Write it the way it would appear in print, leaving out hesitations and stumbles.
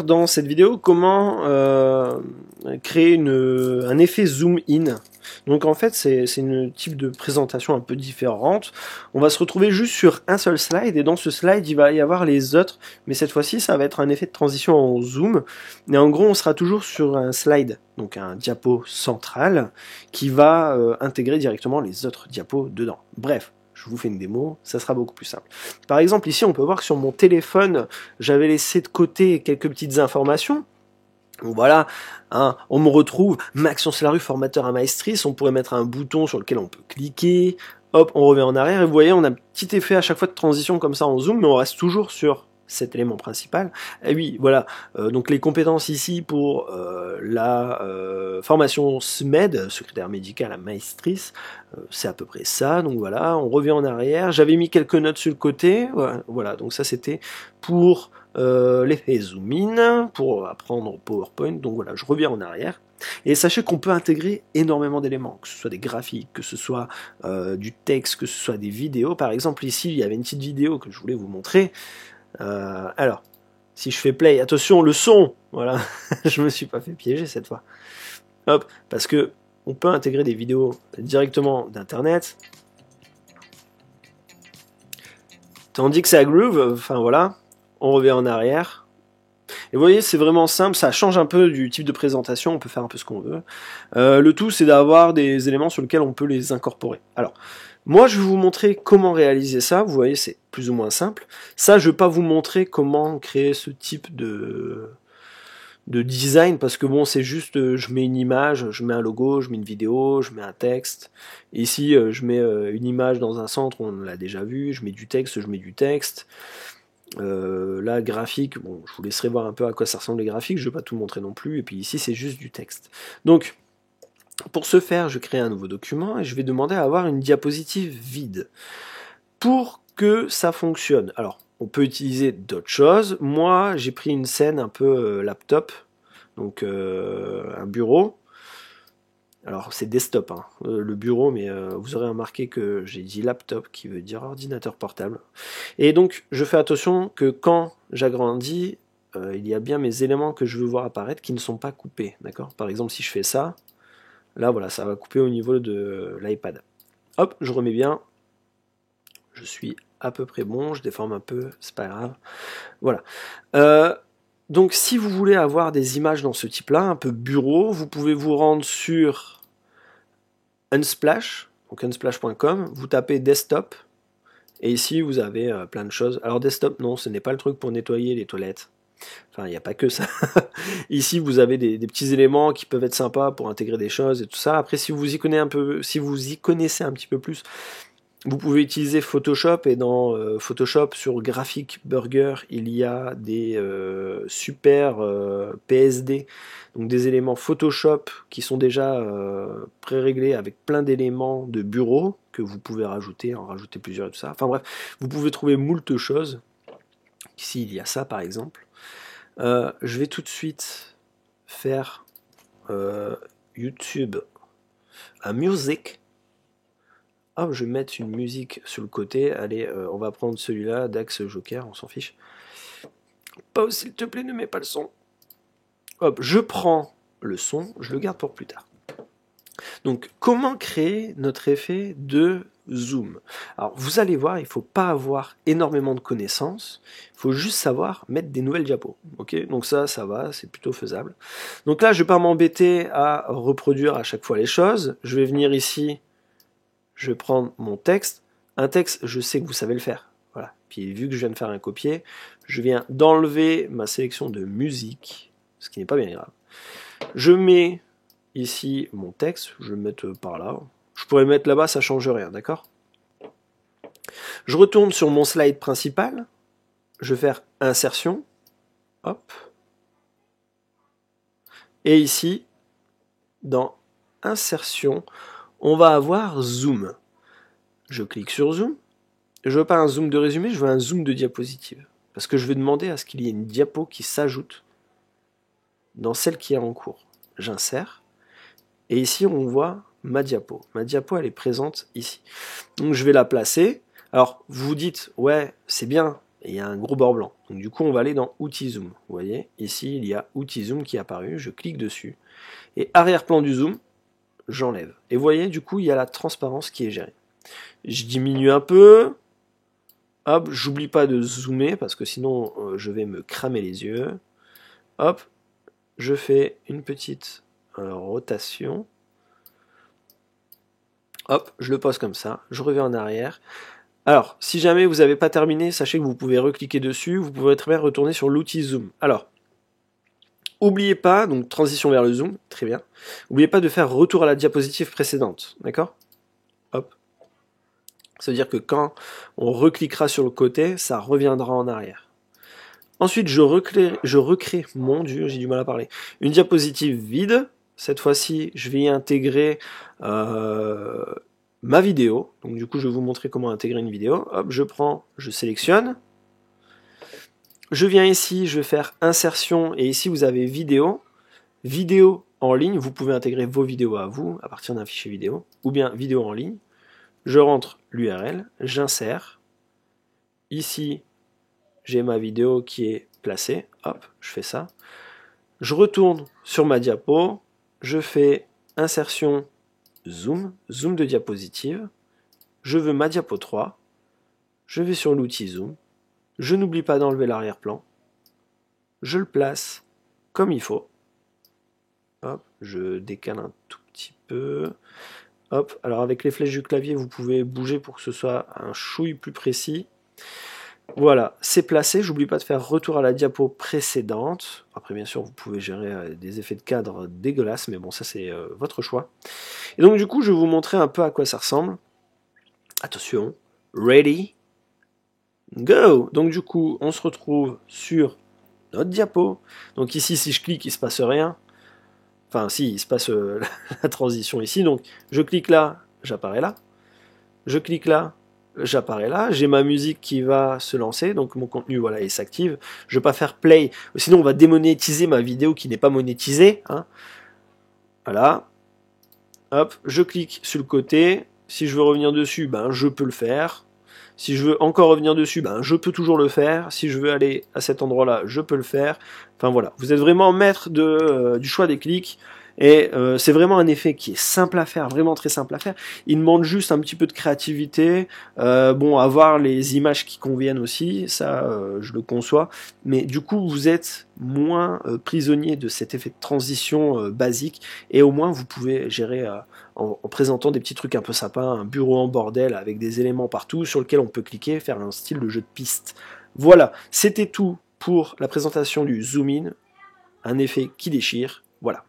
Dans cette vidéo, comment créer un effet zoom in. Donc en fait c'est une type de présentation un peu différente. On va se retrouver juste sur un seul slide et dans ce slide il va y avoir les autres, mais cette fois-ci ça va être un effet de transition en zoom. Et en gros on sera toujours sur un slide, donc un diapo central qui va intégrer directement les autres diapos dedans. Bref. Je vous fais une démo, ça sera beaucoup plus simple. Par exemple, ici, on peut voir que sur mon téléphone, j'avais laissé de côté quelques petites informations. Donc voilà, hein, on me retrouve, Maxence Larue, formateur à Maestris, on pourrait mettre un bouton sur lequel on peut cliquer, hop, on revient en arrière, et vous voyez, on a un petit effet à chaque fois de transition comme ça en zoom, mais on reste toujours sur cet élément principal. Et oui, voilà, donc les compétences ici pour la formation SMED, secrétaire médical à Maestris, c'est à peu près ça, donc voilà, on revient en arrière, j'avais mis quelques notes sur le côté, voilà, donc ça c'était pour l'effet zoom in, pour apprendre au PowerPoint, donc voilà, je reviens en arrière, et sachez qu'on peut intégrer énormément d'éléments, que ce soit des graphiques, que ce soit du texte, que ce soit des vidéos. Par exemple ici il y avait une petite vidéo que je voulais vous montrer. Alors, si je fais play, attention, le son, voilà, je me suis pas fait piéger cette fois. Hop, parce que on peut intégrer des vidéos directement d'internet. Tandis que ça groove, enfin voilà, on revient en arrière. Et vous voyez, c'est vraiment simple, ça change un peu du type de présentation, on peut faire un peu ce qu'on veut. Le tout, c'est d'avoir des éléments sur lesquels on peut les incorporer. Alors, moi, je vais vous montrer comment réaliser ça. Vous voyez, c'est plus ou moins simple. Ça, je vais pas vous montrer comment créer ce type de design, parce que bon, c'est juste, je mets une image, je mets un logo, je mets une vidéo, je mets un texte. Et ici, je mets une image dans un centre, on l'a déjà vu, je mets du texte, je mets du texte. Là, graphique, bon, je vous laisserai voir un peu à quoi ça ressemble les graphiques, je ne vais pas tout montrer non plus, et puis ici c'est juste du texte. Donc, pour ce faire, je crée un nouveau document et je vais demander à avoir une diapositive vide. Pour que ça fonctionne, alors, on peut utiliser d'autres choses. Moi, j'ai pris une scène un peu laptop, donc un bureau. Alors c'est desktop, hein, le bureau, mais vous aurez remarqué que j'ai dit laptop, qui veut dire ordinateur portable. Et donc je fais attention que quand j'agrandis, il y a bien mes éléments que je veux voir apparaître qui ne sont pas coupés, d'accord? Par exemple, si je fais ça, là voilà, ça va couper au niveau de l'iPad. Hop, je remets bien, je suis à peu près bon, je déforme un peu, c'est pas grave. Voilà. Donc si vous voulez avoir des images dans ce type-là, un peu bureau, vous pouvez vous rendre sur Unsplash, donc unsplash.com, vous tapez desktop, et ici vous avez plein de choses. Alors desktop, non, ce n'est pas le truc pour nettoyer les toilettes. Enfin, il n'y a pas que ça. Ici, vous avez des petits éléments qui peuvent être sympas pour intégrer des choses et tout ça. Après, si vous y connaissez un petit peu plus, vous pouvez utiliser Photoshop, et dans Photoshop, sur Graphic Burger, il y a des super PSD, donc des éléments Photoshop qui sont déjà pré-réglés avec plein d'éléments de bureau que vous pouvez rajouter, en rajouter plusieurs et tout ça. Enfin bref, vous pouvez trouver moult choses. Ici, il y a ça par exemple. Je vais tout de suite faire YouTube à Music. Hop, je vais mettre une musique sur le côté. Allez, on va prendre celui-là, Dax Joker, on s'en fiche. Pause, s'il te plaît, ne mets pas le son. Hop, je prends le son, je le garde pour plus tard. Donc, comment créer notre effet de zoom? Alors, vous allez voir, il ne faut pas avoir énormément de connaissances. Il faut juste savoir mettre des nouvelles diapos. Ok, donc ça va, c'est plutôt faisable. Donc là, je ne vais pas m'embêter à reproduire à chaque fois les choses. Je vais venir ici. Je vais prendre mon texte. Un texte, je sais que vous savez le faire. Voilà. Puis vu que je viens de faire un copier, je viens d'enlever ma sélection de musique, ce qui n'est pas bien grave. Je mets ici mon texte, je vais le mettre par là. Je pourrais le mettre là-bas, ça ne change rien, d'accord? Je retourne sur mon slide principal. Je vais faire insertion. Hop. Et ici, dans insertion, on va avoir zoom. Je clique sur zoom. Je veux pas un zoom de résumé, je veux un zoom de diapositive. Parce que je vais demander à ce qu'il y ait une diapo qui s'ajoute dans celle qui est en cours. J'insère. Et ici, on voit ma diapo. Ma diapo, elle est présente ici. Donc, je vais la placer. Alors, vous vous dites, ouais, c'est bien, et il y a un gros bord blanc. Donc du coup, on va aller dans Outils Zoom. Vous voyez, ici, il y a Outils Zoom qui est apparu. Je clique dessus. Et arrière-plan du zoom, j'enlève. Et vous voyez, du coup, il y a la transparence qui est gérée. Je diminue un peu. Hop, j'oublie pas de zoomer parce que sinon, je vais me cramer les yeux. Hop, je fais une petite rotation. Hop, je le pose comme ça. Je reviens en arrière. Alors, si jamais vous n'avez pas terminé, sachez que vous pouvez recliquer dessus, vous pouvez très bien retourner sur l'outil Zoom. Alors, n'oubliez pas, donc transition vers le zoom, très bien. N'oubliez pas de faire retour à la diapositive précédente, d'accord? Hop. Ça veut dire que quand on recliquera sur le côté, ça reviendra en arrière. Ensuite, je recrée, mon Dieu, j'ai du mal à parler, une diapositive vide. Cette fois-ci, je vais y intégrer ma vidéo. Donc du coup, je vais vous montrer comment intégrer une vidéo. Hop, je sélectionne. Je viens ici, je vais faire insertion, et ici vous avez vidéo. Vidéo en ligne, vous pouvez intégrer vos vidéos à vous, à partir d'un fichier vidéo, ou bien vidéo en ligne. Je rentre l'URL, j'insère. Ici, j'ai ma vidéo qui est placée. Hop, je fais ça. Je retourne sur ma diapo. Je fais insertion, zoom, zoom de diapositive. Je veux ma diapo 3. Je vais sur l'outil zoom. Je n'oublie pas d'enlever l'arrière-plan. Je le place comme il faut. Hop, je décale un tout petit peu. Hop, alors avec les flèches du clavier, vous pouvez bouger pour que ce soit un chouille plus précis. Voilà, c'est placé. J'oublie pas de faire retour à la diapo précédente. Après, bien sûr, vous pouvez gérer des effets de cadre dégueulasses, mais bon, ça c'est votre choix. Et donc, du coup, je vais vous montrer un peu à quoi ça ressemble. Attention, ready, go! Donc, du coup, on se retrouve sur notre diapo. Donc, ici, si je clique, il se passe rien. Enfin, si, il se passe la transition ici. Donc, je clique là, j'apparais là. Je clique là, j'apparais là, j'ai ma musique qui va se lancer, donc mon contenu voilà, il s'active. Je ne vais pas faire play, sinon on va démonétiser ma vidéo qui n'est pas monétisée. Hein. Voilà. Hop, je clique sur le côté. Si je veux revenir dessus, ben, je peux le faire. Si je veux encore revenir dessus, ben, je peux toujours le faire. Si je veux aller à cet endroit-là, je peux le faire. Enfin voilà, vous êtes vraiment maître du choix des clics. Et c'est vraiment un effet qui est simple à faire, vraiment très simple à faire. Il demande juste un petit peu de créativité, bon, avoir les images qui conviennent aussi, ça je le conçois. Mais du coup, vous êtes moins prisonnier de cet effet de transition basique, et au moins vous pouvez gérer en présentant des petits trucs un peu sympas, un bureau en bordel avec des éléments partout sur lequel on peut cliquer, faire un style de jeu de piste. Voilà, c'était tout pour la présentation du zoom in, un effet qui déchire. Voilà.